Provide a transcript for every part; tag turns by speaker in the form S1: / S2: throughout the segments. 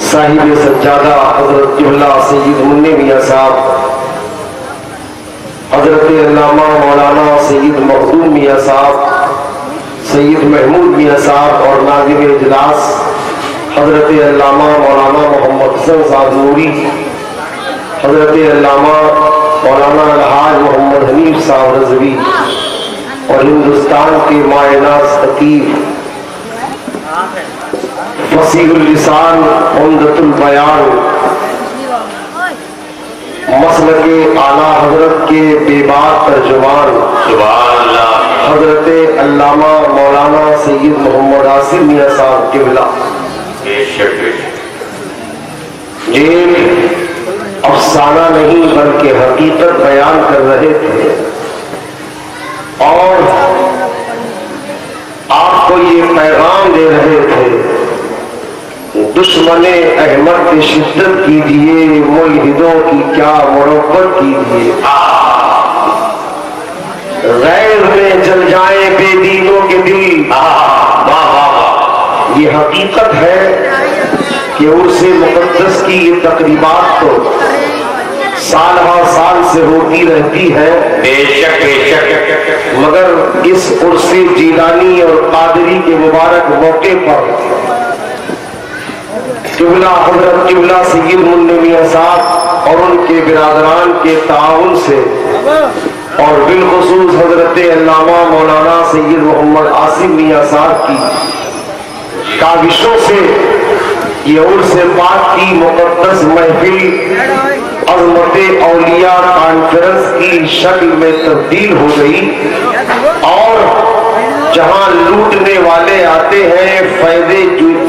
S1: صاحب سجادہ حضرت قبلہ سید منی میاں صاحب، حضرت علامہ مولانا سید مخدوم میاں صاحب، سید محمود میاں صاحب اور ناظم اجلاس حضرت علامہ مولانا محمد حسن صاحب نوری، حضرت علامہ مولانا الحاج محمد حنیف صاحب رضوی اور ہندوستان کے مایہ ناز خطیب فصیح اللسان عمدۃ البیان مسلک اعلیٰ حضرت کے بے بات ترجمان حضرت علامہ مولانا سید محمد عاصم میاں صاحب قبلہ، یہ افسانہ نہیں بلکہ حقیقت بیان کر رہے تھے اور آپ کو یہ پیغام دے رہے تھے، دشمن احمد کی شدت کیجیے، ملحدوں کی کیا مربت کیجیے، غیر میں جل جائیں بے دینوں کے دل۔ یہ حقیقت ہے کہ عرس مقدس کی یہ تقریبات تو سال ہر سال سے ہوتی رہتی ہے، بے شک بے شک، مگر اس عرس جیلانی اور قادری کے مبارک موقع پر قبلہ حضرت قبلہ سید منی میاں صاحب اور ان کے برادران کے تعاون سے اور بالخصوص حضرت علامہ مولانا سید محمد عاصم میاں صاحب کی کاوشوں سے یہ عرس پاک کی مقدس محفل عظمت اولیاء کانفرنس کی شکل میں تبدیل ہو گئی، اور جہاں لوٹنے والے آتے ہیں فیض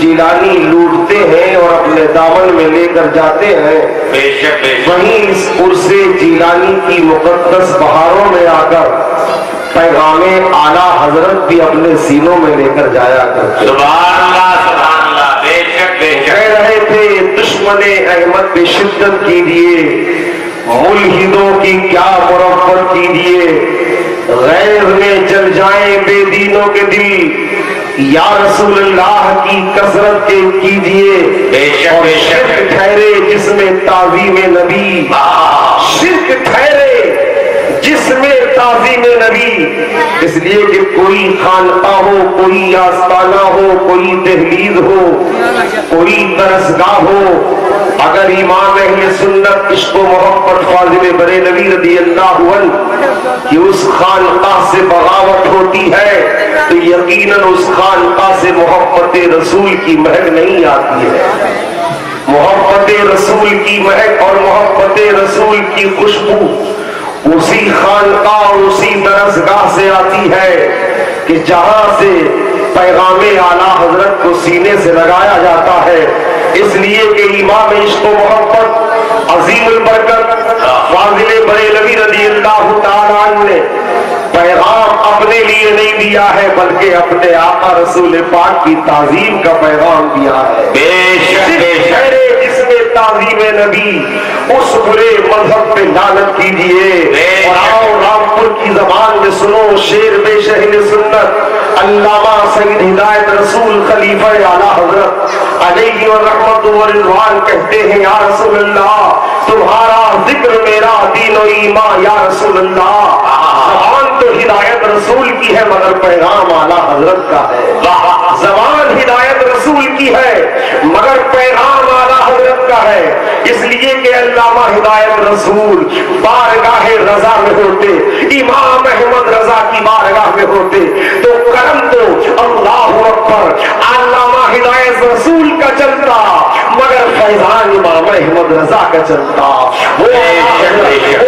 S1: جیلانی لوٹتے ہیں اور اپنے دامن میں لے کر جاتے ہیں، وہیں اس عرس جیلانی کی مقدس بہاروں میں آ کر پیغام اعلیٰ حضرت بھی اپنے سینوں میں لے کر جایا کرتے۔ سبحان اللہ سبحان اللہ، بے شک بے شک۔ کہہ رہے تھے دشمن احمد پہ شدت کیجیے، ملحدوں کی کیا مربت کیجیے، غیر میں جل جائیں بے دینوں کے دل، یا رسول اللہ کی کثرت کے کیجیے، اور شرک ٹھہرے جس میں تعظیم نبی، شرک ٹھہرے جس میں تعظیم نبی، اس لیے کہ کوئی خانقاہ ہو، کوئی آستانہ ہو، کوئی دہلیز ہو، کوئی درسگاہ ہو، اگر امام اہل سنت عشق و محبت فاضل بریلوی رضی اللہ عنہ کہ اس خانقاہ سے بغاوت ہوتی ہے تو یقیناً اس خانقاہ سے محبت رسول کی مہک نہیں آتی ہے۔ محبت رسول کی مہک اور محبت رسول کی خوشبو اسی خانقاہ اور اسی درسگاہ سے آتی ہے کہ جہاں سے پیغام اعلیٰ حضرت کو سینے سے لگایا جاتا ہے، اس لیے کہ امام عشق و محبت عظیم البرکت فاضل بریلوی رضی اللہ تعالیٰ عنہ نے پیغام اپنے لیے نہیں دیا ہے بلکہ اپنے آقا رسول پاک کی تعظیم کا پیغام دیا ہے۔ بے شک بے شک، جس میں تعظیم نبی اس برے مذہب پہ لعنت کیجیے۔ اور آؤ رامپور کی زبان میں سنو شیر بے شہر سنت علامہ سید ہدایت رسول خلیفہ اعلیٰ حضرت علیہ الرحمت و رضوان کہتے ہیں، یا رسول اللہ تمہارا ذکر میرا دین و ایمان، یا رسول اللہ زبان تو ہدایت رسول کی ہے مگر پیغام اعلیٰ حضرت کا ہے۔ زبان ہدایت رسول کی ہے مگر پیغام اعلیٰ حضرت کا ہے، اس لیے کہ علامہ ہدایت رسول بارگاہ رضا میں ہوتے، امام احمد رضا کی بارگاہ میں ہوتے تو کرم تو اللہ اکبر علامہ ہدایت رسول کا چلتا مگر فیضان امام احمد رضا کا چلتا۔ وہ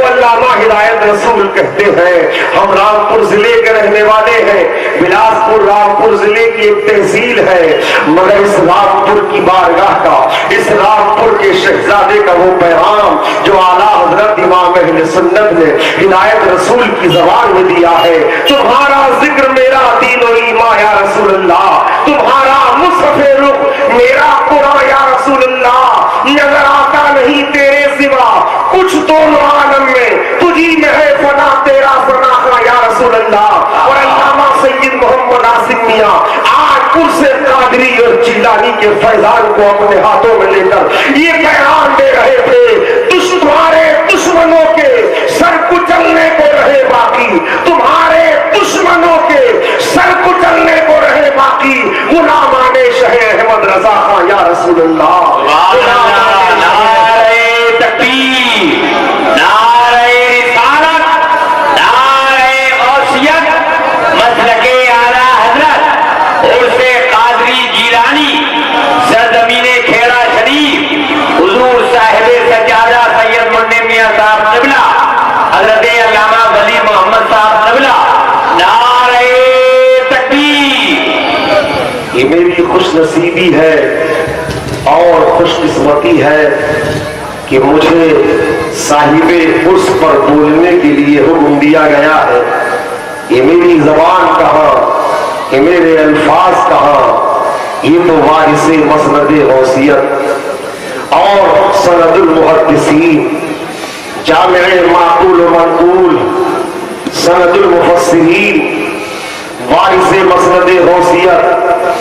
S1: علامہ ہدایت رسول کہتے ہیں، ہم رامپور ضلع کے رہنے والے ہیں، بلاسپور رامپور ضلع کی ایک تحصیل ہے، مگر اس رامپور کی بارگاہ کا، اس رامپور کے شہزادے کا وہ پیغام جو اعلیٰ حضرت امام اہل سنت نے ہدایت رسول کی زبان میں دیا ہے، تمہارا ذکر میرا دین و ایمان یا رسول اللہ، تمہارا مصحف رخ میرا قرآن یا رسول اللہ، نظر آتا نہیں تیرے سوا کچھ دونوں عالم میں، تجھی میں ہے فنا تیرا فنا یا رسول اللہ۔ اور علامہ سید محمد عاصم میاں آج عرص قادری اور جیلانی کے فیضان کو اپنے ہاتھوں میں لے کر یہ پیغام دے رہے تھے، تمہارے دشمنوں کے سر کچلنے کو رہے باقی، تمہارے دشمنوں کے سر کچلنے کو رہے باقی، غلامان شہ احمد رضا خان یا رسول اللہ۔
S2: نعرہ تکبیر، نعرہ رسالت، نعرہ غوثیت، مسلک اعلی حضرت عرص قادری جیلانی، سرزمین کھیڑا شریف، حضور صاحب سجادہ سید منی میاں صاحب قبلہ، حضرت علامہ ولی محمد صاحب قبلہ، نعرہ تکبیر۔
S1: یہ میری خوش نصیبی ہے اور خوش قسمتی ہے کہ مجھے صاحب عرص پر بولنے کے لیے حکم دیا گیا ہے۔ یہ میری زبان کہاں، یہ میرے الفاظ کہاں، یہ تو وارث مسند غوثیت اور سند المحدثین، جامع معقول و منقول، سند المفسرین، وارث مسند غوثیت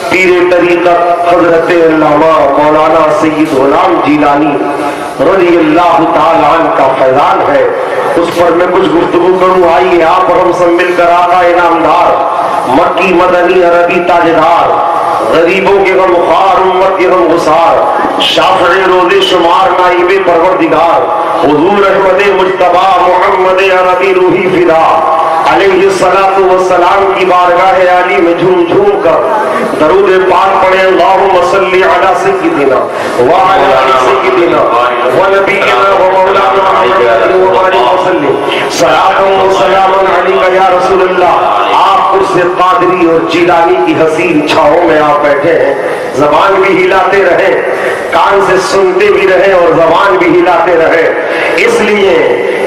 S1: پیر طریقت حضرت علامہ مولانا سید غلام جیلانی رضی اللہ تعالی عنہ کا فیضان ہے۔ اس پر میں کچھ گفتگو کروں۔ آئیے آپ اور ہم سب مل کر آقا انعامدار، مکی مدنی عربی تاجدار، غریبوں کے غم خوار، امت کے غم گسار، شافع روز شمار، نائب پروردگار، حضور احمد مجتبی محمد عربی روحی فدا علیہ الصلوۃ والسلام کی بارگاہ عالی میں جھوم جھوم کر درود پاک پڑھیں۔ اللہم صلی علی سیدنا وعلی آل سیدنا ونبینا ومولانا محمد وبارک وسلم صلاۃ و سلام علیک یا رسول اللہ۔ آپ عرص قادری اور جیلانی کی حسین چھاؤں میں آپ بیٹھے ہیں، زبان بھی ہلاتے رہیں، کان سے سنتے بھی رہیں اور زبان بھی ہلاتے رہیں، اس لیے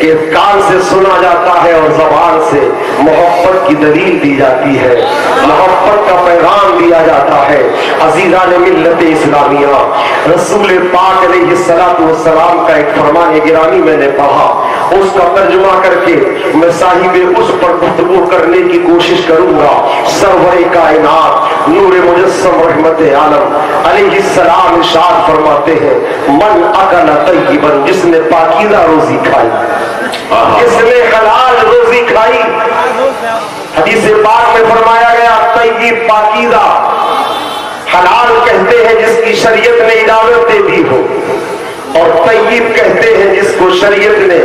S1: کہ کان سے سنا جاتا ہے اور زبان سے محبت کی دلیل دی جاتی ہے، محبت کا پیغام دیا جاتا ہے۔ عزیزان ملت اسلامیہ، رسول پاک علیہ الصلوۃ والسلام کا ایک فرمان گرامی میں نے پڑھا، اس کا ترجمہ کر کے میں صاحب اس پر گفتگو کرنے کی کوشش کروں گا۔ سرور کائنات نور مجسم رحمت عالم علیہ السلام ارشاد فرماتے ہیں، من اکل طیبا، جس نے پاکیزہ روزی کھائی، جس نے حلال روزی کھائی۔ حدیث پاک میں فرمایا گیا طیب پاکیزہ، حلال کہتے ہیں جس کی شریعت نے اجازت دے دی ہو، اور طیب کہتے ہیں جس کو شریعت نے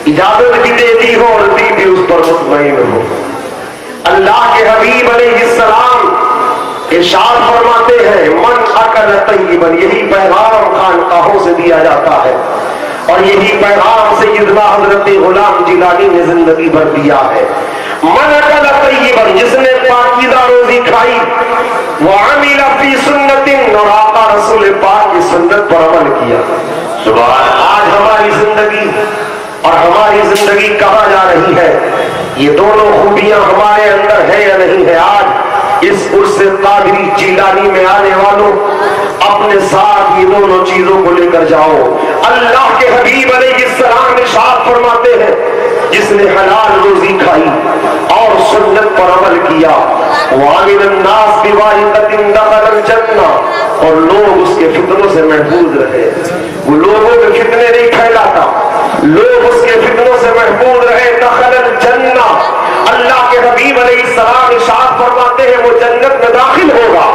S1: اجازت بھی دے دی ہو اور دی بھی اس پر مطمئن ہو۔ اللہ کے حبیب علیہ السلام ارشاد فرماتے ہیں من اکل طیبا، یہی پیغام خانقاہوں سے دیا جاتا ہے اور یہی پیغام سیدنا حضرت غلام جیلانی نے زندگی بھر دیا ہے۔ من اکل طیبا، جس نے پاکیزہ روزی کھائی، وعمل فی سنت، اور آقا رسول پاک کی سنت پر عمل کیا۔ آج ہماری زندگی اور ہماری زندگی کہاں جا رہی ہے؟ یہ دونوں خوبیاں ہمارے اندر ہے یا نہیں ہے؟ آج اس عرص قادری جیلانی میں آنے والوں، اپنے ساتھ یہ دونوں چیزوں کو لے کر جاؤ۔ اللہ کے حبیب علیہ السلام ارشاد فرماتے ہیں جس نے حلال روزی کھائی اور سنت پر عمل کیا، وَعَمِلَ النَّاسِ بِوَاحِدَةٍ دَخَلَ الْجَنَّةَ، اور لوگ اس کے فتنوں سے محفوظ رہے، وہ لوگوں کے فتنے نہیں پھیلاتا، لوگ اس کے فتنوں سے محفوظ رہے، دخل الجنہ۔ اللہ کے حبیب علیہ السلام ارشاد فرماتے ہیں وہ جنت میں داخل ہوگا۔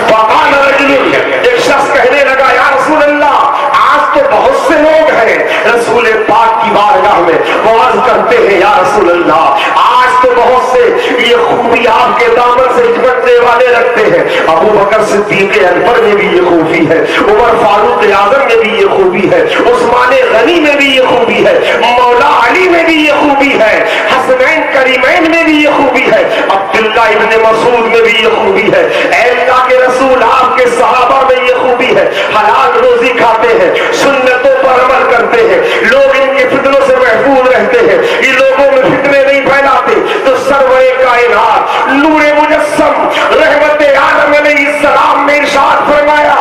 S1: فقال رجل، ایک شخص کہنے لگا یا رسول اللہ آج تو بہت سے لوگ ہیں رسول پاک کی بارگاہ میں وعظ کرتے ہیں، یا رسول اللہ آج تو بہت سے یہ خوبی آپ کے دامن سے چمٹنے والے رکھتے ہیں۔ ابو بکر صدیق اکبر میں بھی یہ خوبی ہے، عمر فاروق اعظم میں بھی یہ خوبی ہے، عثمان غنی میں بھی یہ خوبی ہے، مولا علی میں بھی یہ خوبی ہے، حسنین کریمین میں بھی یہ خوبی ہے، عبداللہ ابن مسعود میں بھی یہ خوبی ہے۔ اے اللہ کے رسول آپ کے صحابہ میں یہ خوبی ہے، حلال روزی کھاتے ہیں، سنتوں پر عمل کرتے ہیں، لوگ ان کے فتنوں سے محفوظ رہتے ہیں، یہ لوگوں میں فتنے نہیں پھیلاتے۔ تو سرور کائنات نور مجسم رحمت عالم علیہ السلام نے ارشاد فرمایا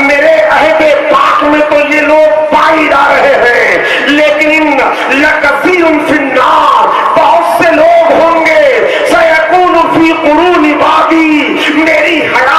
S1: میرے عہد پاک میں تو یہ لوگ پائے جا رہے ہیں، لیکن لکثیر فی النار، بہت سے لوگ ہوں گے سیکون فی قرون بعدی، میری حیات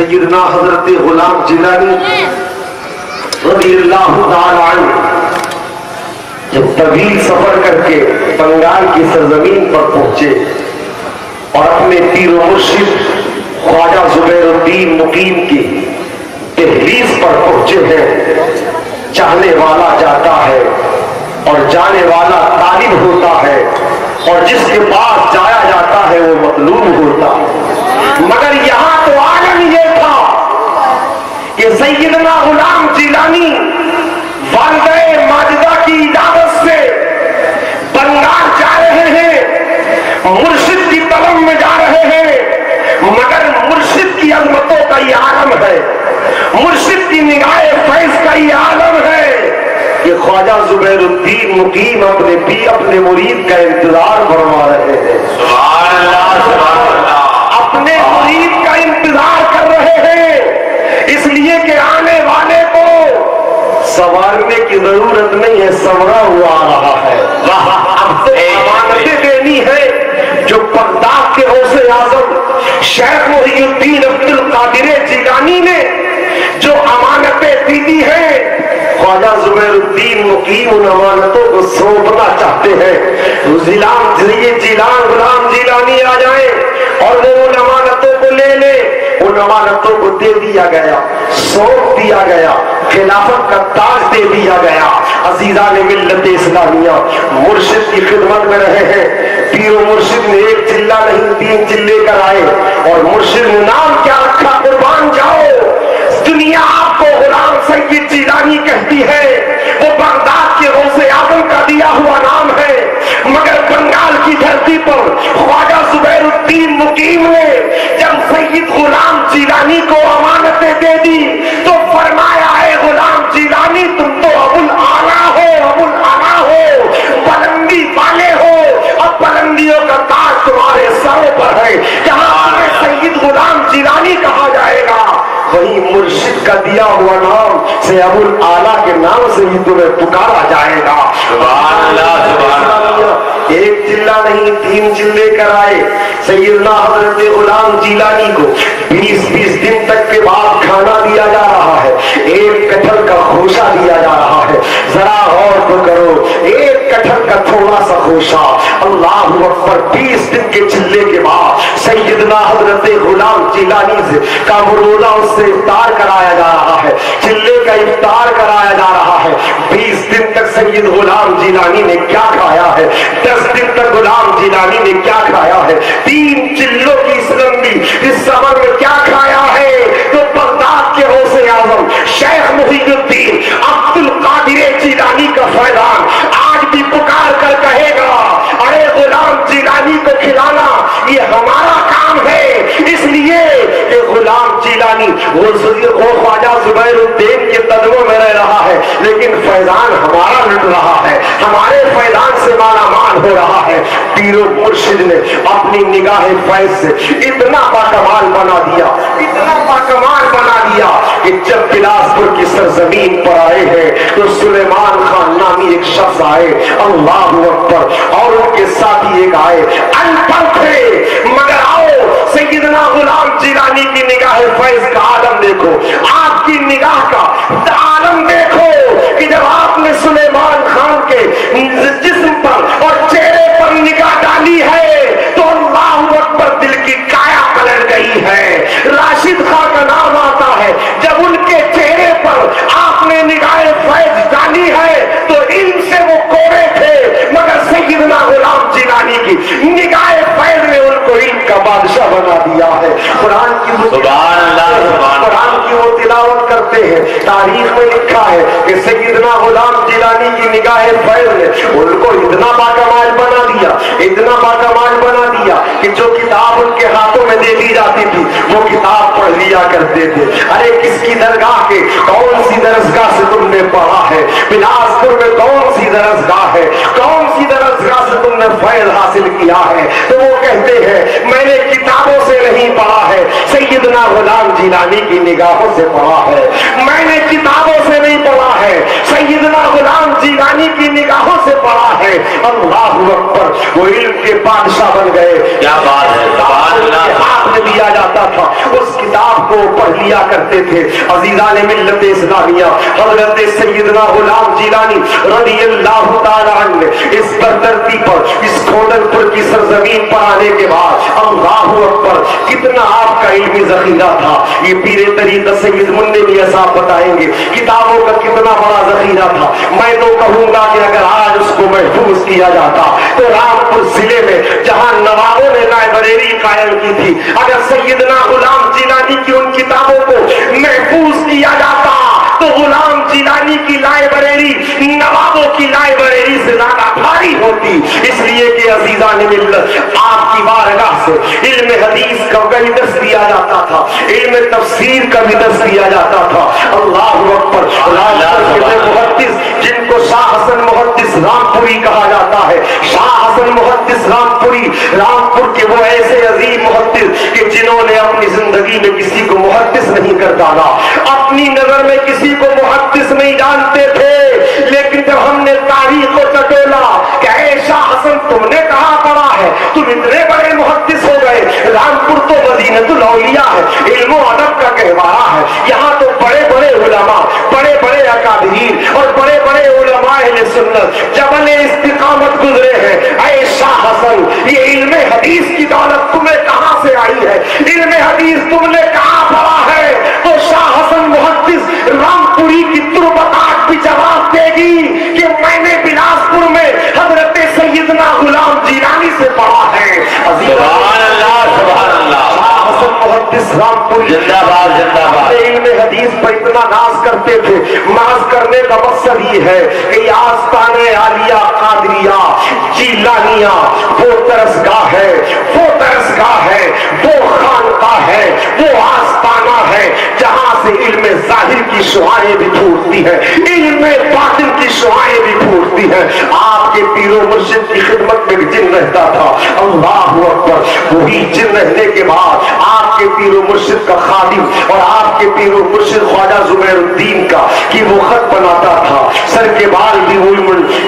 S1: سیدنا حضرت غلام جیلانی رضی اللہ تعالی عنہ جب طویل سفر کر کے بنگال کی سرزمین پر پہنچے اور اپنے پیر و مرشد خواجہ زبیر الدین مقیم کی دہلیز پر پہنچے ہیں، چاہنے والا جاتا ہے اور جانے والا طالب ہوتا ہے، اور جس کے پاس جایا جاتا ہے وہ مطلوب ہوتا ہے، مگر یہاں تو عالم یہ تھا کہ سیدنا غلام جیلانی والدہ ماجدہ کی اجازت سے بنگال جا رہے ہیں، مرشد کی طلب میں جا رہے ہیں، مگر مرشد کی عظمتوں کا یہ عالم ہے، مرشد کی نگاہ فیض کا یہ عالم ہے کہ خواجہ زبیر الدین مقیم اپنے مرید کا انتظار فرما رہے ہیں۔
S2: سبحان اللہ سبحان اللہ،
S1: اپنے مرید کا انتظار کر رہے ہیں، اس لیے کہ آنے والے کو سنوارنے کی ضرورت نہیں ہے، سنورا ہوا آ رہا ہے۔ اب تو امانتیں دینی ہے جو بغداد کے غوث اعظم شیخ محی الدین عبد القادر جیلانی نے جو امانتیں دی ہیں، خواجہ زبیر الدین مقیم ان امانتوں کو سونپنا چاہتے ہیں۔ غلام جیلانی آ جائیں اور وہ ان امانتوں کو لے لے، ان امانتوں کو دے دیا گیا، سونپ دیا گیا، خلافت کا تاج دے دیا گیا۔ عزیزان ملت اسلامیہ مرشد کی خدمت میں رہے ہیں، پیر و مرشد نے ایک چلہ نہیں 3 چلے کر آئے، اور مرشد نے نام کیا رکھا؟ قربان جاؤ، دنیا آپ کو غلام سید جیلانی کہتی ہے، وہ بغداد کے غوث اعظم کا دیا ہوا نام ہے، مگر بنگال کی دھرتی پر خواجہ زبیر الدین مقیم نے جب سید غلام جیلانی کو امانتیں دے دی تو فرمایا ہے غلام جیلانی تم تو ابو الاعلیٰ ہو، ابو الاعلیٰ ہو، بلندی والے ہو، اب بلندیوں کا تاج تمہارے سروں پر ہے، جہاں تمہیں سید غلام جیلانی کہا جائے گا وہی مرشد کا دیا ہوا نام سے ابو الاعلیٰ کے نام سے ہی تمہیں پکارا جائے گا۔
S2: سبحان اللہ سبحان اللہ،
S1: ایک چلہ نہیں 3 چلے کر آئے۔ سیدنا حضرت غلام جیلانی کو 20 دن تک کے بعد کھانا دیا جا رہا ہے، ایک کٹہل کا خوشہ دیا جا رہا ہے۔ ذرا غور تو کرو، ایک کٹہل کا تھوڑا سا خوشہ، اللہ اکبر، 20 دن کے چلے کے بعد سیدنا حضرت غلام جیلانی سے کا روزہ اس سے افطار کرایا جا رہا ہے، چلے کا افطار کرایا جا رہا ہے۔ 20 دن تک سید غلام جیلانی نے کیا کھایا ہے؟ 10 دن تک غلام جیلانی نے کیا کھایا ہے؟ 3 چلوں کی اس لمبی اس سفر میں کیا کھایا ہے؟ تو بغداد کے غوث اعظم شیخ محی الدین عبد القادر جیلانی کا فیضان آج بھی پکار کر کہے گا، ارے غلام جیلانی کو کھلانا یہ ہمارا کام ہے، اس لیے کہ غلام جیلانی وہ خواجہ زبیر الدین کے قدموں میں رہ رہا ہے، لیکن فیضان ہمارا لٹ رہا ہے، ہمارے فیضان سے مالا مال ہو رہا ہے۔ پیر و مرشد نے اپنی نگاہ فیض سے اتنا باکمال بنا دیا، اتنا باکمال بنا دیا کہ جب بلاسپور کی سرزمین پر آئے ہیں تو سلیمان خان نامی ایک شخص آئے، اللہ اکبر، اور ان کے ساتھی ایک آئے، ان پڑھ تھے مگر آؤ سیدنا غلام جیلانی کی نگاہ فیض کا عالم دیکھو، آپ کی نگاہ کا عالم دیکھو کہ جب آپ نے سلیمان خان کے جسم پر اور چہرے پر نگاہ ڈالی ہے تو اللہ اکبر، دل کی کایا پلٹ گئی ہے۔ راشد خان کا نام آتا ہے، جب ان کے چہرے پر آپ نے نگاہ فیض ڈالی ہے تو علم سے وہ کوڑے تھے، مگر سیدنا غلام جیلانی کی نگاہ فیض نے ان کو علم کا بادشاہ بنا دیا ہے۔ قرآن کی وہ تلاوت کرتے ہیں، تاریخ میں لکھا ہے کہ سیدنا غلام جیلانی کی نگاہ فیض نے ان کو اتنا باکمال بنا دیا، اتنا باکمال بنا دیا کہ جو کتاب ان کے ہاتھوں میں دے دی جاتی تھی وہ کتاب پڑھ لیا کرتے تھے۔ ارے کس کی درگاہ کے کون سی درسگاہ سے تم نے پڑھا ہے؟ بلاسپور میں کون سی درسگاہ ہے؟ کون سی درسگاہ سے تم نے فیض حاصل کیا ہے؟ تو وہ کہتے ہیں میں نے کتابوں سے نہیں پڑھا ہے، سیدنا غلام جیلانی کی نگاہوں سے پڑھا ہے۔ میں نے کتابوں سے نہیں پڑھا ہے، سیدنا غلام جیلانی کی نگاہوں سے پڑھا ہے۔ ہے. اللہ اکبر. وہ علم کے بادشاہ بن گئے.
S2: کیا بات ہے, سبحان اللہ.
S1: ہاتھ میں دیا جاتا تھا, اس کتاب کو پڑھ لیا کرتے تھے. عزیزان ملت اسلامیہ, حضرت سیدنا غلام جیلانی رضی اللہ تعالی عنہ اس برترتی پر, اس کھوڈل پور کی سرزمین پر آنے کے بعد اللہ اکبر کتنا آپ کا علمی ذخیرہ تھا. یہ پیر طریقہ سید منی میاں صاحب بتائیں گے کتابوں کا کتنا بڑا ذخیرہ تھا. میں تو کہوں گا کہ اگر آج اس کو محفوظ کیا جاتا تو رامپور ضلع میں جہاں نوابوں نے لائبریری قائم کی تھی, اگر سیدنا غلام جیلانی کی ان کتابوں کو محفوظ کیا جاتا تو غلام جیلانی کی لائبریری نوابوں کی لائبریری سے زیادہ بھاری ہوتی. اس لیے کہ عزیزان ملت آپ کی بارگاہ سے علم حدیث کا بھی درس دیا جاتا تھا, علم تفسیر کا بھی درس دیا جاتا تھا. اللہ اکبر. محدث جن کو شاہ حسن محدث رامپوری کہا جاتا ہے, شاہ حسن محدث رامپوری, رامپور کے وہ ایسے عظیم محدث کہ جنہوں نے اپنی زندگی میں کسی کو محدث نہیں کر ڈالا, اپنی نظر میں کسی کو محدث نہیں جانتے تھے, لیکن جب ہم نے تاریخ کو ٹٹولا کہ اے شاہ حسن تم نے کہاں پڑھا ہے, تم اتنے بڑے محدث ہو گئے. رامپور تو مدینۃ الاولیاء ہے, علم و ادب کا گہوارہ ہے. یہاں تو بڑے بڑے علماء, بڑے بڑے اکابرین اور بڑے بڑے علماء اہل سنت جبل استقامت گزرے ہیں. اے شاہ حسن, یہ علم حدیث کی دولت تمہیں کہاں سے آئی ہے, علم حدیث تم نے کہاں پڑھا ہے؟ تو شاہ حسن محدث رامپوری کی تربتات بھی جواب دے گی کہ میں نے بلاسپور میں حضرت سیدنا غلام جیلانی سے پڑھا ہے.
S2: سبحان اللہ, سبحان اللہ.
S1: شاہ حسن محدث رامپوری
S2: زندہ باد, زندہ باد.
S1: علم حدیث پر اتنا ناز کرتے تھے. ناز کرنے کا مقصد یہ ہے کہ یہ آستان عالیہ قادریہ جیلانیہ وہ درسگاہ ہے, وہ درسگاہ ہے, وہ خانقاہ ہے, وہ آستانہ ہے جہاں سے علم ظاہر کی شعاعیں بھی پھوٹتی ہیں, علم باطن کی شعاعیں بھی پھوٹتی ہیں. آپ کے پیر و مرشد کی خدمت میں ایک جن رہتا تھا. اللہ اکبر. وہی جن رہنے کے بعد آپ کے پیر و مرشد کا خادم اور آپ کے پیر و مرشد خواجہ زبیر الدین کا کہ وہ خط بناتا تھا, سر کے بال بھی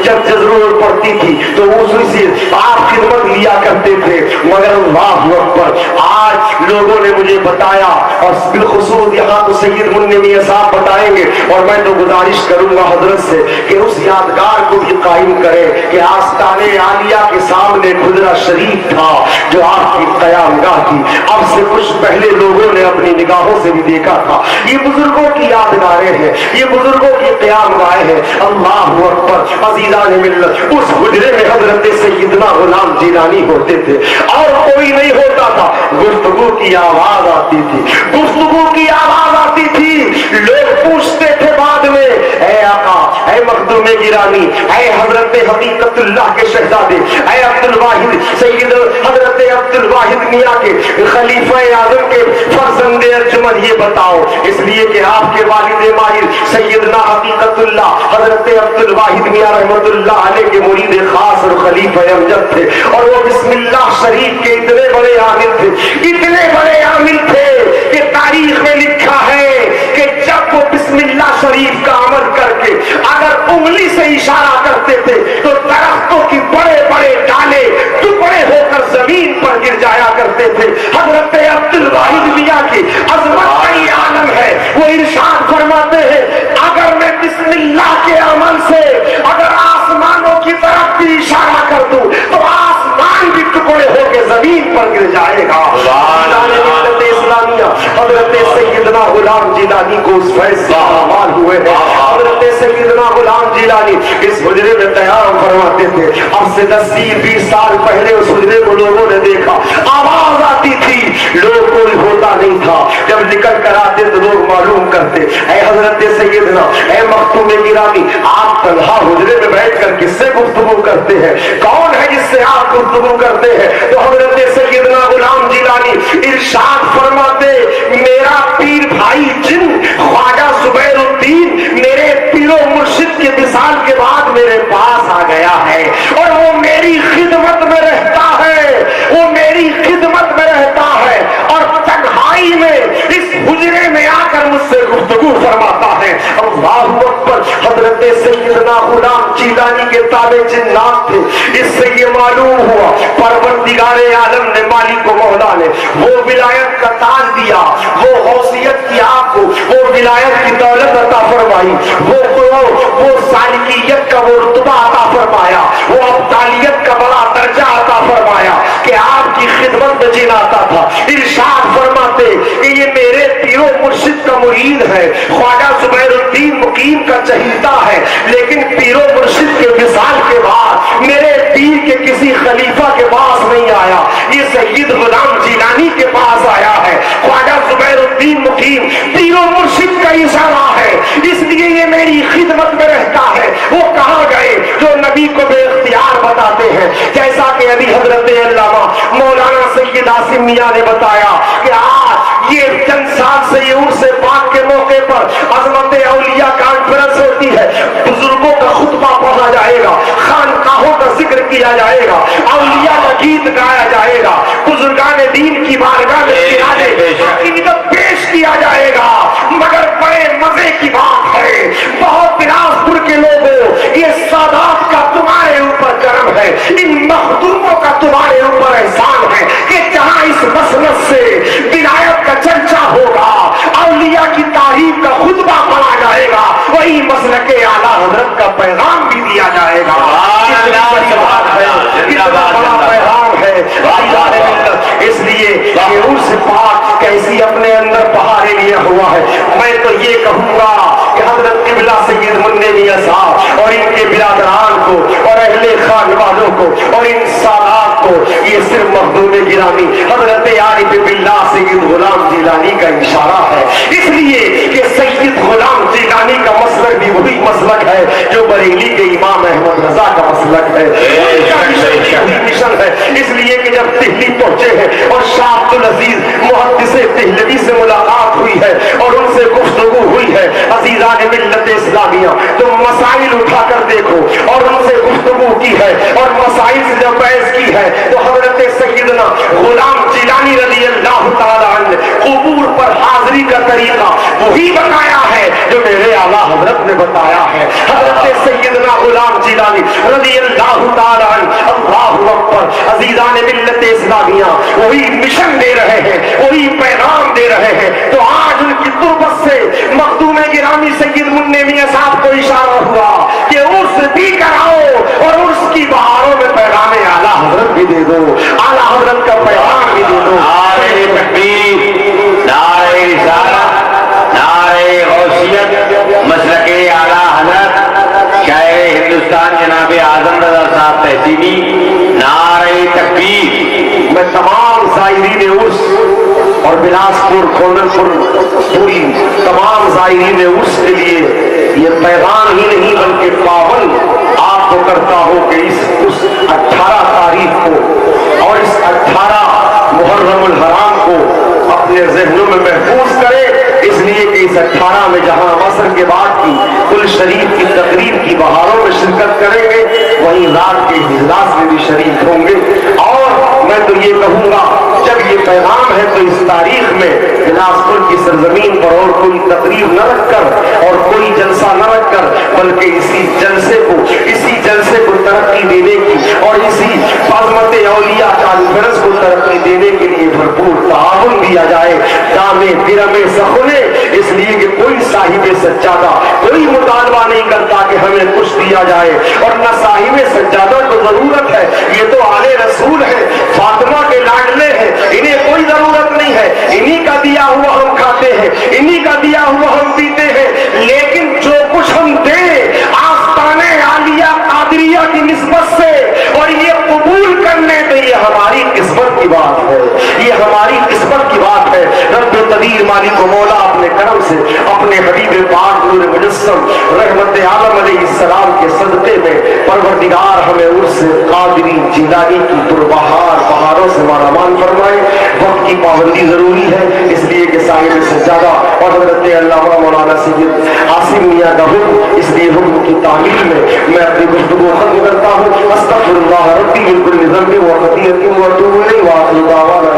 S1: جب ضرورت پڑتی تھی تو اسی سے آپ خدمت لیا کرتے تھے. مگر اللہ اکبر آج لوگوں نے مجھے بتایا, اور بالخصوص یہاں تو سید منی میاں صاحب بتائیں گے, اور میں تو گزارش کروں گا حضرت سے کہ اس یادگار کو بھی قائم کرے کہ آستان عالیہ کے سامنے خدرہ شریف تھا جو آپ کی قیام گاہ تھی. اب سے کچھ پہلے لوگوں نے اپنی نگاہوں سے بھی دیکھا تھا. یہ بزرگوں کی یادگاریں ہیں, یہ بزرگوں کی قیام گاہیں ہیں. اللہ اکبر. عزیزان ملت, اس حجرے میں حضرت سیدنا غلام جیلانی ہوتے تھے اور کوئی نہیں ہوتا تھا. گفتگو کی آواز آتی تھی, گفتگو کی آواز آتی تھی. لوگ پوچھتے تھے بعد میں, اے آقا, اے مخدوم گرامی, اے حضرت حقیقت اللہ کے شہزادے, اے عبد الواحد سید حضرت عبد الواحد میاں کے خلیفہ اعظم کے فرزند ارجمن, یہ بتاؤ. اس لیے کہ آپ کے والد ماہر سیدنا حقیقت اللہ حضرت عبد الواحد میاں رحمت اللہ علیہ کے مرید خاص اور خلیفہ امجد تھے, اور وہ بسم اللہ شریف کے اتنے بڑے عامل تھے, اتنے بڑے عامل تھے کہ تاریخ میں لکھا ہے کہ جب وہ بسم اللہ شریف کا عمل کر کے اگر انگلی سے اشارہ کرتے تھے تو درختوں کی بڑے بڑے ڈالے ٹکڑے ہو کر زمین پر گر جایا کرتے تھے. حضرت عبد الواحد میاں کی عظمت کا یہ عالم ہے. وہ ارشاد فرماتے ہیں اگر میں بسم اللہ کے عمل سے اگر آسمانوں کی طرف بھی اشارہ کر دوں تو آسمان بھی ٹکڑے ہو کے زمین پر گر جائے گا. اسلامیہ حضرت سیدنا غلام جیلانی کو اس فیصلہ حوال ہوئے ہیں. حضرت سیدنا غلام جیلانی اس حجرے میں قیام فرماتے تھے. اب سے 10-20 سال پہلے اس حجرے کو لوگوں نے دیکھا, آواز آتی تھی, لوگ کوئی ہوتا نہیں تھا. جب نکل کر آتے تو لوگ معلوم کرتے, اے حضرت سیدنا, اے مختوم گرامی, آپ تنہا حجرے میں بیٹھ کر کس سے گفتگو کرتے ہیں, کون ہے جس سے آپ گفتگو کرتے ہیں؟ تو حضرت سیدنا غلام جیلانی ارشاد فرماتے, میرا پیر بھائی جن خواجہ زبیر الدین میرے پیر و مرشد کے وصال کے بعد میرے پاس آ گیا ہے, اور وہ میری خدمت میں رہتا ہے, وہ میری خدمت میں رہتا ہے, اور تنہائی میں اس حجرے میں آ کر مجھ سے گفتگو فرماتا ہے. اللہ اکبر. حضرت سیدنا غلام جیلانی کے تابع جنات تھے. اس سے یہ معلوم ہوا پروردگار عالم نے مالک و مولا نے وہ ولایت کا تاج دیا, وہ غوثیت کی آپ کو وہ ولایت کی دولت عطا فرمائی, وہ سالکیت کا وہ رتبہ عطا فرمایا, وہ ابدالیت کا بڑا درجہ عطا فرمایا کہ آپ کی خدمت میں جینا آتا تھا. ارشاد فرماتے کہ یہ میرے پیر و مرشد کا مرید ہے, خواجہ زبیر الدین مقیم کا چہیتا ہے, لیکن پیر و مرشد کے وصال کے بعد میرے پیر کے کسی خلیفہ کے پاس نہیں آیا, یہ سید غلام جیلانی کے پاس آیا ہے. خواجہ زبیر الدین مقیم پیر و مرشد کا اشارہ ہے, اس لیے یہ میری خدمت میں رہتا ہے. وہ کہاں گئے جو نبی کو بے اختیار بتاتے ہیں, جیسا کہ ابھی حضرت علامہ مولانا سید عاصم میاں نے بتایا کہ آج یہ چند سال سے یہ عرس پاک کے موقع پر عظمت اولیاء کانفرنس ہوتی ہے, بزرگوں کا خطبہ پڑھا جائے گا, خانقاہوں کا ذکر کیا جائے گا, اولیاء کا گیت گایا جائے گا, بزرگان دین کی بارگاہ میں عقیدت پیش کیا جائے گا. مگر بڑے مزے کی بات ہے, بہت بلاسپور کے لوگوں یہ سادات کا تمہارے اوپر کرم ہے, ان مخدوموں کا تمہارے اوپر احسان ہے کہ جہاں اس مسلک سے ولایت کا چرچا ہوگا, اولیاء کی تعریف کا خطبہ پڑھا جائے گا, وہی مسلک اعلیٰ حضرت کا پیغام بھی دیا جائے گا. اس لیے یہ عرس پاک کیسی اپنے اندر بہارے لیا ہوا ہے. میں تو یہ کہوں گا کہ حضرت قبلہ سید منی میاں صاحب اور ان کے برادران کو اور اہل خان والوں کو اور ان سادات کو یہ صرف مخدوم گرامی حضرت عارف باللہ سید غلام جیلانی کا اشارہ ہے, اس لیے کہ سید غلام جیلانی کا مسلک بھی وہی مسلک ہے جو بریلی کے امام احمد رضا کا مسلک ہے, مشن ہے. اس لیے کہ جب دہلی پہنچے ہیں اور شاہ عبد العزیز محدث دہلوی سے ملاقات ہوئی ہے اور ان سے گفتگو ہوئی ہے عزیزان ملت اسلامیہ, تو مسائل اٹھا کر دیکھو اور ان سے گفتگو کی ہے اور مسائل سے جب بحث کی ہے تو حضرت سیدنا غلام جیلانی رضی اللہ تعالی عنہ قبور پر حاضری کا طریقہ وہی بتایا ہے جو میرے اعلیٰ حضرت نے بتایا ہے. حضرت سیدنا غلام جیلانی رضی اللہ تعالی عنہ اللہ اکبر عزیزان ملت اسلامیہ وہی مشن دے رہے ہیں, وہی پیغام دے رہے ہیں. تو آج ان کی تربت سے مخدوم گرامی سید منی میاں صاحب کو اشارہ ہوا کہ عرس بھی کراؤ اور عرس کی بہاروں میں پیغام اعلیٰ حضرت بھی دے دو, اعلیٰ حضرت کا پیغام بھی دے دو.
S2: نعرہ تکبیر, نعرہ رسالت, نعرہ غوثیت, مسلک اعلیٰ حضرت شاعر ہندوستان جناب اعظم رضا صاحب تحصیلی, نعرہ تکبیر.
S1: میں تمام زائرین عرس اور بلاسپور کھولنپور پوری تمام زائرین عرس کے لیے یہ پیغام ہی نہیں بلکہ پابند آپ کو کرتا ہوں کہ اس 18 تاریخ کو اور اس 18 محرم الحرام کو اپنے ذہنوں میں محفوظ کرے, اس لیے کہ اس 18 میں جہاں عصر کے بعد کی کل شریف کی تقریب کی بہاروں میں شرکت کریں گے, وہیں رات کے اجلاس میں بھی شریک ہوں گے. اور میں تو یہ کہوں گا جب یہ پیغام ہے تو اس تاریخ میں بلاسپور کی سرزمین پر اور کوئی تقریب نہ رکھ کر اور کوئی جلسہ نہ رکھ کر بلکہ اسی جلسے کو ترقی دینے کی اور اسی عظمت اولیاء کانفرنس کو ترقی دینے کے لیے بھرپور تعاون دیا جائے. دامے برمے سخنے, اس لیے کہ کوئی صاحب سجادہ کوئی مطالبہ نہیں کرتا کہ ہمیں کچھ دیا جائے, اور نہ صاحب سجادہ کو ضرورت ہے, یہ تو آل رسول ہے, فاطمہ کے لاڈلے ہیں, انہیں کوئی ضرورت نہیں ہے, انہی کا دیا ہوا ہم کھاتے ہیں, انہی کا دیا ہوا ہم پیتے ہیں. لیکن جو کچھ ہم دیں آستانے عالیہ قادریہ کی نسبت سے اور یہ قبول کرنے تو یہ ہماری قسمت کی بات ہے, یہ ہماری قسمت کی بات ہے. رب قدیر مالک و مولا اپنے کرم سے اپنے حبیب پاک نور مجسم رحمت عالم علیہ السلام کے صدقے میں پروردگار ہمیں عرس قادری جیلانی کی بہاروں سے مالامان فرمائے. وقت کی پابندی ضروری ہے, اس لیے کہ صاحب سجادہ اور حضرت علامہ مولانا سید عاصم میاں کا حکم, اس لیے حکم کی تعمیل میں اپنی گفتگو ختم کرتا ہوں. استغفر اللہ ربی من کل ذنب و خطیئۃ و اتوب الیہ. وآخر دعوانا